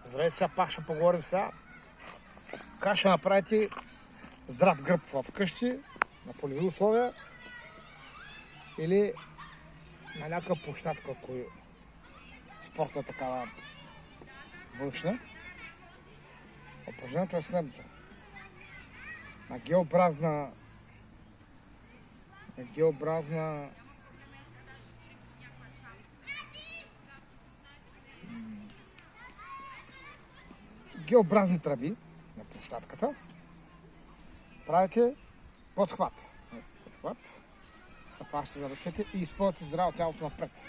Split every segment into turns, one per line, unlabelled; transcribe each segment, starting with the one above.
Здравейте, сега пак ще поговорим сега. Как ще направите здрав гръб вкъщи, на полеви условия или на някаква площадка, ако е спортна такава външна. Упражнението е следното. На геобразна геобразни тръби на площадката правите подхват. Се фащате за ръцете и изпълвате здраво тялото напред.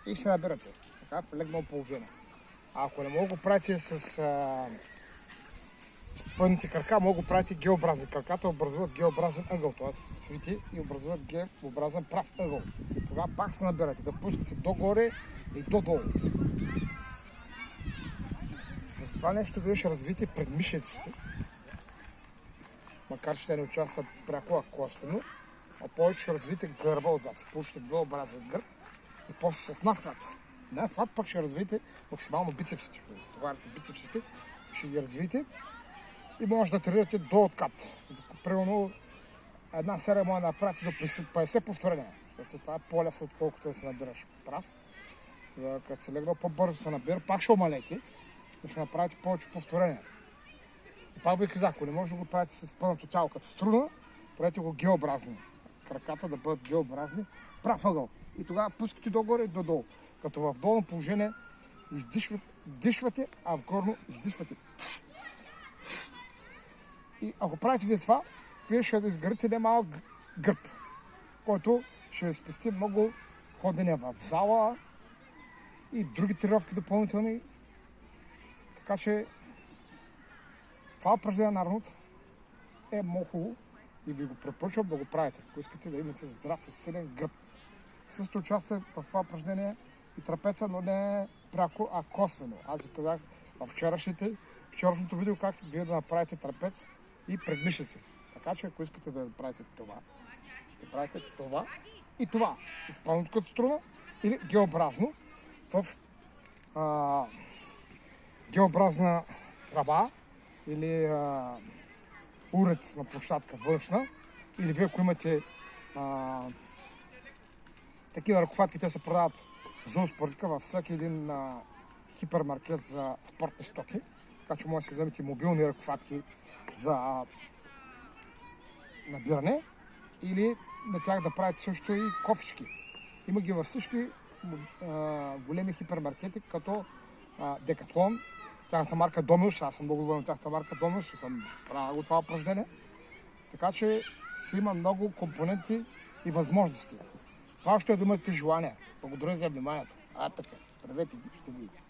И се набирате. Така в легнало положение. А ако не мога го правите с пънните крака, мога го правите геобразни. Краката образуват геобразен ъгъл, т.е. свити и образуват геобразен прав ъгъл. Тогава пак се набирате, да пускате догоре и додолу. С това нещо вие ще развиете предмишеците, макар че те не участват пряко, а косвено, а повече ще развиете гърба отзад. Ще получите двообразен гърб и после с навхват. Навхват пък ще развиете максимално бицепсите. Ще товарите бицепсите, ще ги развиете и може да тренирате до откат. Примерно една серия може да направите до 50 повторения. Защото това е по-лесно, отколкото да се набираш прав. Като се легна по-бързо се набира, пак ще омалете, но ще направите повече повторения. И пак ви казах, ако не може да го правите с пълното тяло като струна, правете го геобразни. Краката да бъдат геобразни, прав ъгъл. И тогава пускате догоре и додолу. Като в долно положение вдишвате, а в горно издишвате. И ако правите вие това, вие ще изградите един малък гръб, който ще ви спести много ходене в зала и други тренировки допълнителни. Така че това упражнение на Арнолд е много хубаво и ви го препоръчвам да го правите, ако искате да имате здрав и силен гръб. Също участвам в това упражнение и трапеца, но не пряко, а косвено. Аз ви казах в вчерашното видео как вие да направите трапец и предмишници. Така че ако искате да правите това, ще правите това и това. Изпълнено като струна или геобразно в геобразна тръба или уред на площадка външна. Или вие ако имате такива ръковатки, те се продават за успоредка във всеки един хипермаркет за спортни стоки. Така че може да си вземете мобилни ръковатки за набиране или на тях да правите също и кофички. Има ги във всички големи хипермаркети, като Декатлон, тяхната марка Домиус. Аз съм много доволен от тяхната марка Домиус и съм правил това упражнение. Така че си има много компоненти и възможности. Това ще е да имате желание. Благодаря за вниманието. Така, здравейте ги, ще видите.